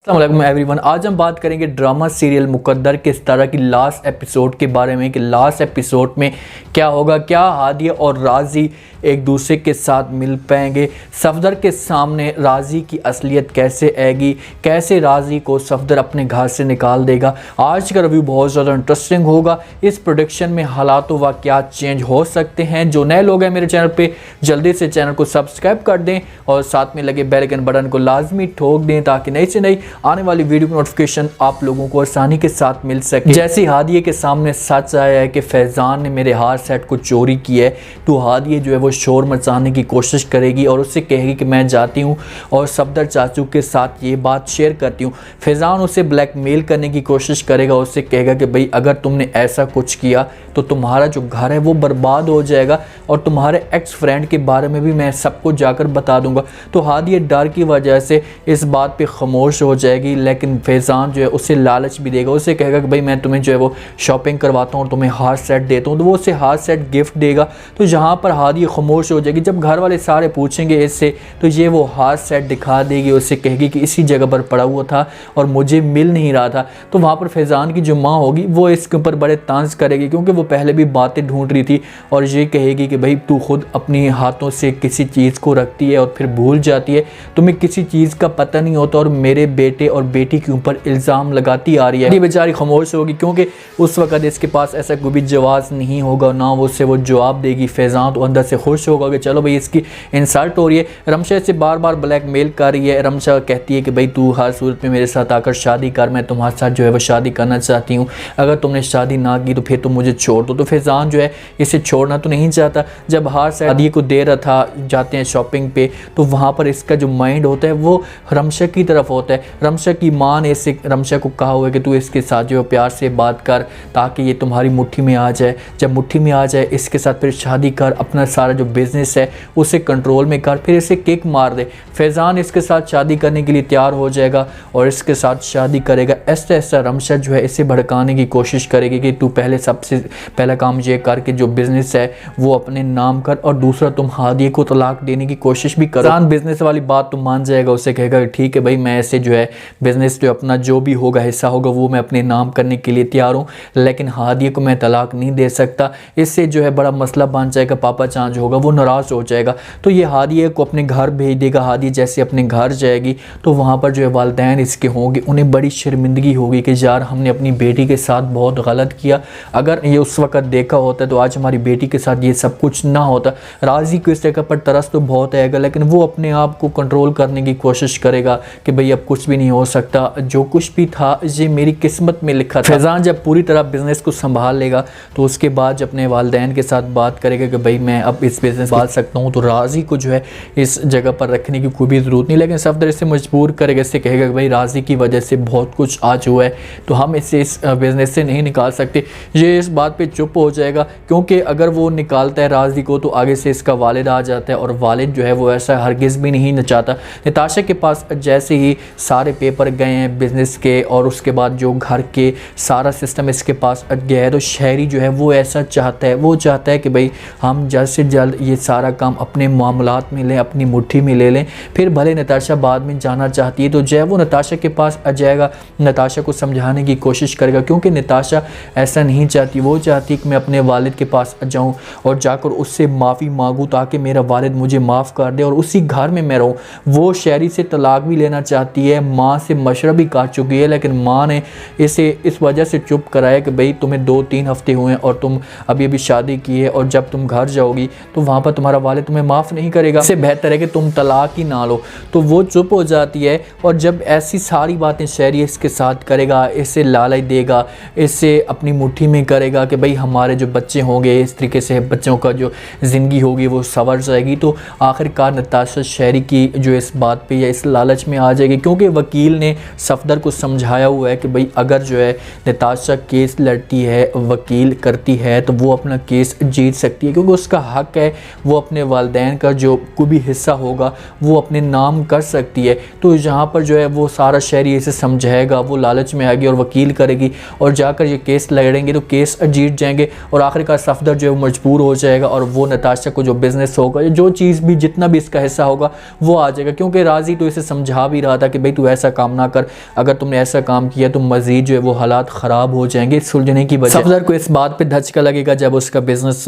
अस्सलाम एवरीवन। आज हम बात करेंगे ड्रामा सीरियल मुकद्दर के 17 की लास्ट एपिसोड के बारे में कि लास्ट एपिसोड में क्या होगा, क्या हादिया और राजी एक दूसरे के साथ मिल पाएंगे, सफदर के सामने राजी की असलियत कैसे आएगी, कैसे राजी को सफदर अपने घर से निकाल देगा। आज का रिव्यू बहुत ज़्यादा इंटरेस्टिंग होगा। इस प्रोडक्शन में हालात व क्या चेंज हो सकते हैं। जो नए लोग हैं मेरे चैनल पे, जल्दी से चैनल को सब्सक्राइब कर दें और साथ में लगे बेल आइकन बटन को लाजमी ठोक दें ताकि नई से नई आने वाली वीडियो की नोटिफिकेशन आप लोगों को आसानी के साथ मिल सके। जैसे हादिया के सामने सच आया है कि फैज़ान ने मेरे हार सेट को चोरी किया है, तो हादिया जो है वो शोर मचाने की कोशिश करेगी और उससे कहेगी कि मैं जाती हूँ और सफदर चाचू के साथ ये बात शेयर करती हूँ। फैज़ान उसे ब्लैकमेल करने की कोशिश करेगा, उससे कहेगा कि भाई अगर तुमने ऐसा कुछ किया तो तुम्हारा जो घर है वो बर्बाद हो जाएगा और तुम्हारे एक्स फ्रेंड के बारे में भी मैं सबको जाकर बता दूंगा। तो हादिया डर की वजह से इस बात पे खामोश हो जाएगी, लेकिन फैज़ान जो है उसे लालच भी देगा, उसे कहेगा कि भाई मैं तुम्हें जो है वो शॉपिंग करवाता हूँ और तुम्हें हार सेट देता हूँ, तो वो उसे हार सेट गिफ्ट देगा। तो यहाँ पर हादिया खामोश हो जाएगी। जब घर वाले सारे पूछेंगे इससे तो ये वो हार सेट दिखा देगी, उससे कहेगी कि इसी जगह पर पड़ा हुआ था और मुझे मिल नहीं रहा था। तो वहाँ पर फैज़ान की जो माँ होगी वो इसके ऊपर बड़े तांज करेगी, क्योंकि वो पहले भी बातें ढूंढ रही थी और ये कहेगी कि भाई तू खुद अपनी हाथों से किसी चीज़ को रखती है और फिर भूल जाती है, तुम्हें किसी चीज़ का पता नहीं होता और मेरे बेटे और बेटी के ऊपर इल्ज़ाम लगाती आ रही है। ये बेचारी खामोश होगी क्योंकि उस वक्त इसके पास ऐसा कोई भी जवाब नहीं होगा, ना वो उससे वो जवाब देगी। फैज़ान तो अंदर से खुश होगा कि चलो भाई इसकी इंसल्ट हो रही है। रमशा से बार बार ब्लैकमेल कर रही है। रमशा कहती है कि भाई तू हर सूरत में मेरे साथ आकर शादी कर, मैं तुम्हारे साथ जो है वो शादी करना चाहती हूँ, अगर तुमने शादी ना की तो फिर तुम मुझे छोड़ दो। तो फैज़ान जो है इसे छोड़ना तो नहीं चाहता। जब हार सेट हादिया को दे रहा था, जाते हैं शॉपिंग पे, तो वहाँ पर इसका जो माइंड होता है वो रमशा की तरफ होता है। रमशा की माँ ने इससे रमशा को कहा हुआ है कि तू इसके साथ जो प्यार से बात कर ताकि ये तुम्हारी मुट्ठी में आ जाए। जब मुट्ठी में आ जाए इसके साथ फिर शादी कर, अपना सारा जो बिज़नेस है उसे कंट्रोल में कर, फिर इसे किक मार दे। फैज़ान इसके साथ शादी करने के लिए तैयार हो जाएगा और इसके साथ शादी करेगा। ऐसा ऐसा रमशा जो है इसे भड़काने की कोशिश करेगी कि तू पहले सबसे पहला काम ये कर कि जो बिज़नेस है वो अपने नाम कर और दूसरा तुम हादिया को तलाक देने की कोशिश भी कर। फैज़ान बिज़नेस वाली बात तो मान जाएगा, उसे कहेगा ठीक है भाई मैं ऐसे जो है बिज़नेस जो अपना जो भी होगा हिस्सा होगा वो मैं अपने नाम करने के लिए तैयार हूँ, लेकिन हादिया को मैं तलाक नहीं दे सकता। इससे जो है बड़ा मसला बन जाएगा, पापा चांद जो होगा वो नाराज़ हो जाएगा। तो ये हादिया को अपने घर भेज देगा। हादिया जैसे अपने घर जाएगी तो वहाँ पर जो है वालिदैन इसके होंगे, उन्हें बड़ी शर्मिंदगी होगी कि यार हमने अपनी बेटी के साथ बहुत गलत किया, अगर ये उस वक्त देखा होता तो आज हमारी बेटी के साथ ये सब कुछ ना होता। राजी को इस जगह पर तरस तो बहुत आएगा, लेकिन वो अपने आप को कंट्रोल करने की कोशिश करेगा कि भाई अब कुछ भी नहीं हो सकता, जो कुछ भी था ये मेरी किस्मत में लिखा था। फैज़ान जब पूरी तरह बिजनेस को संभाल लेगा तो उसके बाद जब अपने वालिदैन के साथ बात करेगा कि भाई मैं अब इस बिज़नेस संभाल सकता हूँ, तो राजी को जो है इस जगह पर रखने की कोई भी ज़रूरत नहीं। लेकिन सफदर इसे मजबूर करेगा, इससे कहेगा कि भाई राजी की वजह से बहुत कुछ आज हुआ है तो हम इसे इस बिज़नेस से नहीं निकाल सकते। ये इस बात पे चुप हो जाएगा, क्योंकि अगर वो निकालता है राजी को तो आगे से इसका वालिद आ जाता है और वालिद जो है वो ऐसा हरगिज़ भी नहीं चाहता। नताशा के पास जैसे ही सारे पेपर गए हैं बिज़नेस के और उसके बाद जो घर के सारा सिस्टम इसके पास गया है, तो शहरी जो है वो ऐसा चाहता है, वो चाहता है कि भाई हम जल्द से जल्द ये सारा काम अपने मामलात में लें, अपनी मुट्ठी में ले लें। फिर भले नताशा बाद में जाना चाहती है तो जो है वो नताशा के पास आ जाएगा, नताशा को समझाने की कोशिश करेगा, क्योंकि नताशा ऐसा नहीं चाहती। वो चाहती है कि मैं अपने वालिद के पास जाऊँ और जाकर उससे माफ़ी मांगूँ ताकि मेरा वालिद मुझे माफ़ कर दे और उसी घर में मैं रहूँ। वो शहरी से तलाक भी लेना चाहती है, माँ से मशवरा भी कर चुकी है, लेकिन माँ ने इसे इस वजह से चुप कराया कि भाई तुम्हें 2-3 हफ्ते हुए हैं और तुम अभी अभी शादी की है और जब तुम घर जाओगी तो वहाँ पर तुम्हारा वालिद तुम्हें माफ़ नहीं करेगा, इससे बेहतर है कि तुम तलाक ही ना लो। तो वो चुप हो जाती है और जब ऐसी सारी बातें शहरी इसके साथ करेगा, इससे लालच देगा, इससे अपनी मुट्ठी में करेगा कि भाई हमारे जो बच्चे होंगे इस तरीके से बच्चों का जो ज़िंदगी होगी वो संवर जाएगी। तो आखिरकार नताशा शहरी की जो इस बात पे या इस लालच में आ जाएगी, क्योंकि वकील ने सफदर को समझाया हुआ है कि भाई अगर जो है नताशा केस लड़ती है, वकील करती है, तो वो अपना केस जीत सकती है, क्योंकि उसका हक है, वो अपने वालिदैन का जो कोई भी हिस्सा होगा वो अपने नाम कर सकती है। तो यहाँ पर जो है वो सारा शहरी इसे समझाएगा, वो लालच में आएगी और वकील करेगी और जाकर ये केस लड़ेंगे तो केस जीत जाएंगे और आखिरकार सफदर जो है वो मजबूर हो जाएगा और वो नताशा को जो बिज़नेस होगा, जो चीज़ भी जितना भी इसका हिस्सा होगा वो आ जाएगा, क्योंकि राजी तो इसे समझा भी रहा था कि भाई तू ऐसा काम ना कर, अगर तुमने ऐसा काम किया तो मज़ीद जो है वो हालात ख़राब हो जाएंगे सुलझने की वजह। सफदर को इस बात पे धचका लगेगा जब उसका बिज़नेस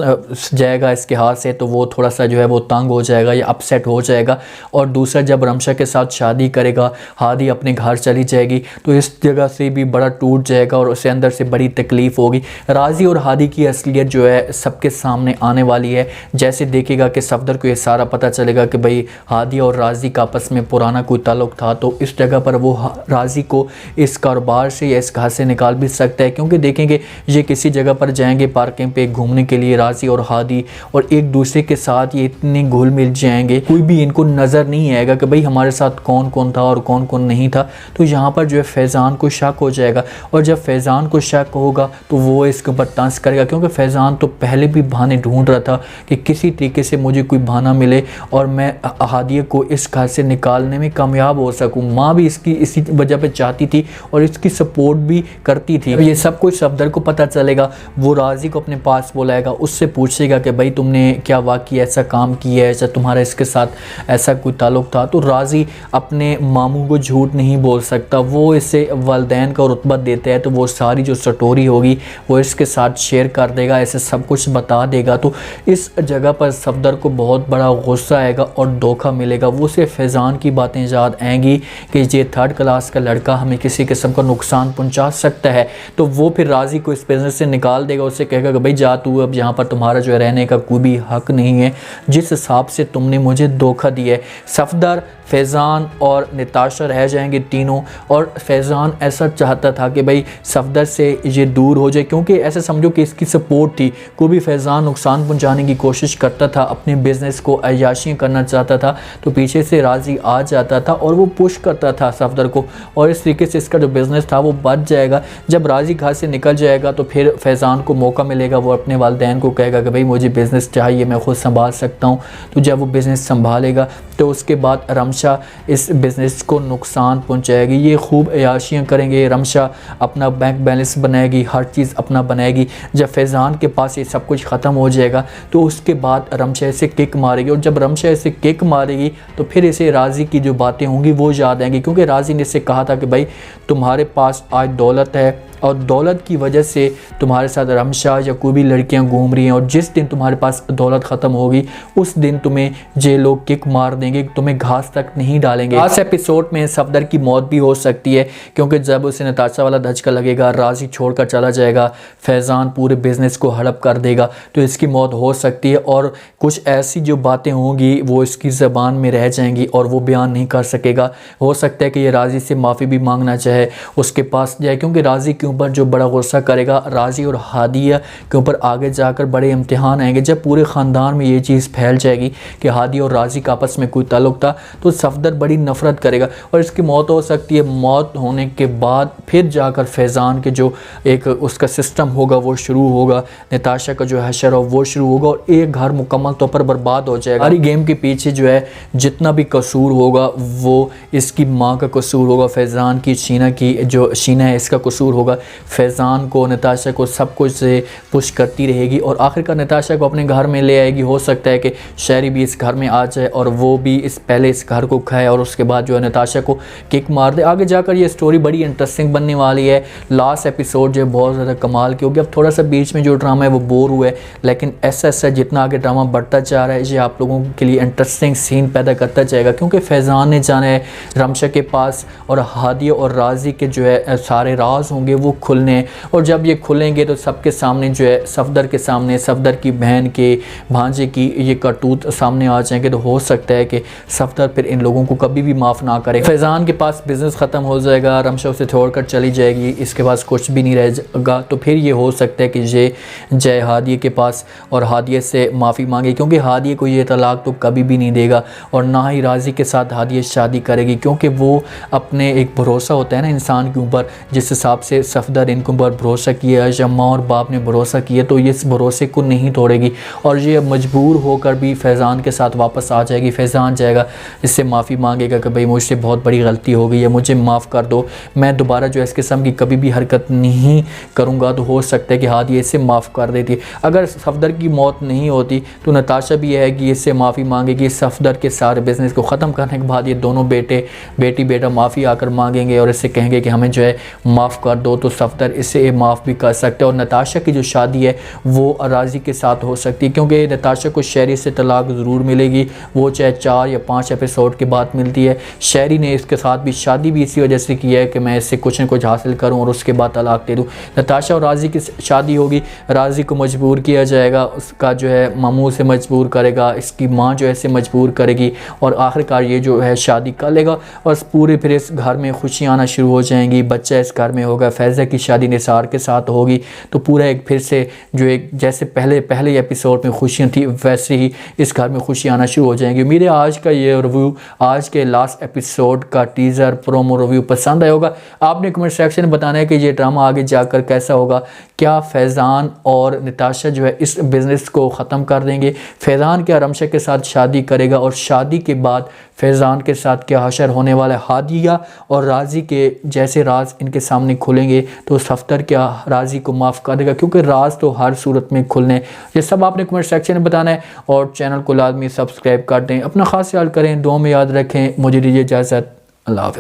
जाएगा इसके हाथ से, तो वो थोड़ा सा जो है वो तंग हो जाएगा या अपसेट हो जाएगा। और दूसरा, जब रमशा के साथ शादी करेगा, हादी अपने घर चली जाएगी, तो इस जगह से भी बड़ा टूट जाएगा और उसे अंदर से बड़ी तकलीफ़ होगी। राजी और हादी की असलियत जो है सबके सामने आने वाली है। जैसे देखेगा कि सफदर को ये सारा पता चलेगा कि भाई हादी और राजी का आपस में पुराना कोई ताल्लुक़ था, तो इस जगह पर वो राजी को इस कारोबार से या इस घर से निकाल भी सकता है। क्योंकि देखेंगे ये किसी जगह पर जाएंगे पार्किंग पे घूमने के लिए, राजी और हादी, और एक दूसरे के साथ ये इतने घुल मिल जाएंगे, कोई भी इनको नज़र नहीं आएगा कि भाई हमारे साथ कौन कौन था और कौन कौन नहीं था। तो यहाँ पर जो है फैज़ान को शक हो जाएगा, और जब फैज़ान को शक होगा तो वो इसके ऊपर तंज करेगा, क्योंकि फैज़ान तो पहले भी बहाने ढूंढ रहा था कि किसी तरीके से मुझे कोई बहाना मिले और मैं हादिया को इस घर से निकालने में कामयाब हो सकूँ। माँ भी इसकी इसी वजह पर चाहती थी और इसकी सपोर्ट भी करती थी। ये सब कुछ सफदर को पता चलेगा, वो राजी को अपने पास बुलाएगा, उससे पूछेगा कि भाई तुमने क्या वाकई ऐसा काम किया है, ऐसा तुम्हारा इसके साथ ऐसा कोई ताल्लुक़ था। तो राजी अपने मामू को झूठ नहीं बोल सकता, वो इसे वालिदैन का रुतबा देता है, तो वो सारी जो स्टोरी होगी वो इसके साथ शेयर कर देगा, ऐसे सब कुछ बता देगा। तो इस जगह पर सफदर को बहुत बड़ा गुस्सा आएगा और धोखा मिलेगा। वो उसे फैज़ान की बातें याद आएंगी कि ये 3rd क्लास का लड़का हमें किसी किस्म का नुकसान पहुंचा सकता है। तो वो फिर राजी को इस बिज़नेस से निकाल देगा, उससे कहेगा कि भाई जा तू, अब यहाँ पर तुम्हारा जो है रहने का कोई भी हक नहीं है, जिस हिसाब से तुमने मुझे धोखा दिया है। सफदर, फैज़ान और नताशा रह जाएंगे तीनों, और फैज़ान ऐसा चाहता था कि भाई सफदर से ये दूर हो जाए, क्योंकि ऐसा समझो कि इसकी सपोर्ट थी। कोई भी फैज़ान नुकसान पहुंचाने की कोशिश करता था, अपने बिज़नेस को अय्याशियाँ करना चाहता था, तो पीछे से राजी आ जाता था और वो पुश करता था सफदर को, और इस तरीके से इसका जो बिज़नेस था वो बच जाएगा। जब राजी घर से निकल जाएगा तो फिर फैज़ान को मौका मिलेगा, वो अपने वालिदैन को कहेगा कि भाई मुझे बिज़नेस चाहिए, मैं खुद संभाल सकता हूँ। तो जब वो बिज़नेस संभालेगा तो उसके बाद रमशा इस बिज़नेस को नुकसान पहुंचाएगी। ये खूब अयाशियाँ करेंगे, रमशा अपना बैंक बैलेंस बनाएगी, हर चीज़ अपना बनाएगी। जब फैज़ान के पास ये सब कुछ ख़त्म हो जाएगा तो उसके बाद रमशा इसे किक मारेगी, और जब रमशा इसे किक मारेगी तो फिर इसे राजी की जो बातें होंगी वो याद आएंगी, क्योंकि राजी ने इससे कहा था कि भाई तुम्हारे पास आज दौलत है और दौलत की वजह से तुम्हारे साथ रमशा या कोई भी लड़कियां घूम रही हैं, और जिस दिन तुम्हारे पास दौलत ख़त्म होगी उस दिन तुम्हें ये लोग किक मार देंगे, तुम्हें घास तक नहीं डालेंगे। लास्ट एपिसोड में सफदर की मौत भी हो सकती है, क्योंकि जब उसे नताशा वाला धचका लगेगा, राजी छोड़कर चला जाएगा, फैज़ान पूरे बिज़नेस को हड़प कर देगा, तो इसकी मौत हो सकती है। और कुछ ऐसी जो बातें होंगी वो इसकी ज़बान में रह जाएंगी और वो बयान नहीं कर सकेगा। हो सकता है कि ये राजी से माफ़ी भी मांगना चाहे, उसके पास जाए, क्योंकि राजी के ऊपर जो बड़ा गुस्सा करेगा, राजी और हादिया के ऊपर आगे जाकर बड़े इम्तिहान आएंगे। जब पूरे ख़ानदान में ये चीज़ फैल जाएगी कि हादी और राजी का आपस में कोई ताल्लुक़ था, तो सफदर बड़ी नफ़रत करेगा और इसकी मौत हो सकती है। मौत होने के बाद फिर जाकर फैज़ान के जो एक उसका सिस्टम होगा वो शुरू होगा, नताशा का जो हशर हो वो शुरू होगा, और एक घर मुकम्मल तौर पर बर्बाद हो जाएगा। सारी गेम के पीछे जो है जितना भी कसूर होगा वो इसकी माँ का कसूर होगा, फैज़ान की शीना है इसका कसूर होगा। फैज़ान को, नताशा को सब कुछ से पुश करती रहेगी और आखिरकार नताशा को अपने घर में ले आएगी। हो सकता है कि शहरी भी इस घर में आ जाए और वो भी पहले इस घर को खाए और उसके बाद जो है नताशा को किक मार दे। आगे जाकर ये स्टोरी बड़ी इंटरेस्टिंग बनने वाली है। लास्ट एपिसोड जो है बहुत ज़्यादा कमाल की होगी। अब थोड़ा सा बीच में जो ड्रामा है वो बोर हुआ है, लेकिन ऐसा जितना आगे ड्रामा बढ़ता जा रहा है ये आप लोगों के लिए इंटरेस्टिंग सीन पैदा करता जाएगा, क्योंकि फैज़ान ने जाना है रमशा के पास और हादिया और राजी के जो है सारे राज होंगे वो खुलने, और जब ये खुलेंगे तो सबके सामने जो है सफदर के सामने, सफदर की बहन के भांजे की ये करतूत सामने आ जाएंगे। तो हो सकता है कि सफदर फिर इन लोगों को कभी भी माफ़ ना करे। फैज़ान के पास बिज़नेस ख़त्म हो जाएगा, रमशा उसे छोड़कर चली जाएगी, इसके पास कुछ भी नहीं रहेगा। तो फिर ये हो सकता है कि ये जय हादिया के पास और हादिया से माफ़ी मांगे, क्योंकि हादिया को ये तलाक तो कभी भी नहीं देगा और ना ही राजी के साथ हादिया शादी करेगी, क्योंकि वो अपने एक भरोसा होता है ना इंसान के ऊपर, जिस हिसाब से सफदर इनको पर भरोसा किया, शम्मा और बाप ने भरोसा किया, तो ये इस भरोसे को नहीं तोड़ेगी और ये मजबूर होकर भी फैज़ान के साथ वापस आ जाएगी। फैज़ान जाएगा, इससे माफ़ी मांगेगा कि भाई मुझसे बहुत बड़ी गलती हो गई है, मुझे माफ़ कर दो, मैं दोबारा जो है इस किस्म की कभी भी हरकत नहीं करूँगा। तो हो सकता है कि हाँ ये इससे माफ़ कर देती। अगर सफदर की मौत नहीं होती तो नताशा भी है कि इससे माफ़ी मांगेगी। सफदर के सारे बिज़नेस को ख़त्म करने के बाद ये दोनों बेटी बेटा माफ़ी आकर मांगेंगे और इससे कहेंगे कि हमें जो है माफ़ कर दो, तो सफदर इससे माफ़ भी कर सकते हैं। और नताशा की जो शादी है वो राज़ी के साथ हो सकती है, क्योंकि नताशा को शहरी से तलाक ज़रूर मिलेगी, वो चाहे 4 या 5 एपिसोड के बाद मिलती है। शहरी ने इसके साथ भी शादी भी इसी वजह से की है कि मैं इससे कुछ न कुछ हासिल करूं और उसके बाद तलाक दे दूं। नताशा और राज़ी की शादी होगी, राज़ी को मजबूर किया जाएगा, उसका जो है मामू से मजबूर करेगा, इसकी माँ जो है इसे मजबूर करेगी और आखिरकार ये जो है शादी कर लेगा और पूरे फिर इस घर में खुशियाँ आना शुरू हो जाएंगी। बच्चा इस घर में होगा, फैज़ा की शादी निसार के साथ होगी, तो पूरा एक फिर से जो एक जैसे पहले एपिसोड में खुशियाँ थी वैसे ही इस घर में खुशियाँ आना शुरू हो जाएंगी। मेरे आज का ये रिव्यू, आज के लास्ट एपिसोड का टीज़र प्रोमो रिव्यू पसंद आया होगा। आपने कमेंट सेक्शन में बताना है कि ये ड्रामा आगे जाकर कैसा होगा। क्या फैज़ान और नताशा जो है इस बिज़नेस को ख़त्म कर देंगे? फैज़ान क्या रमशा के साथ शादी करेगा और शादी के बाद फैज़ान के साथ क्या हशर होने वाला है? हादिया और राज़ी के जैसे राज इनके सामने खुलेंगे तो सफदर क्या राज़ी को माफ़ कर देगा? क्योंकि राज तो हर सूरत में खुलने। ये सब आपने कमेंट सेक्शन में बताना है और चैनल को लाजमी सब्सक्राइब कर दें। अपना ख़ास ख्याल करें, दुआ में याद रखें। मुझे दीजिए इजाज़त। अल्लाह हाफ़िज़।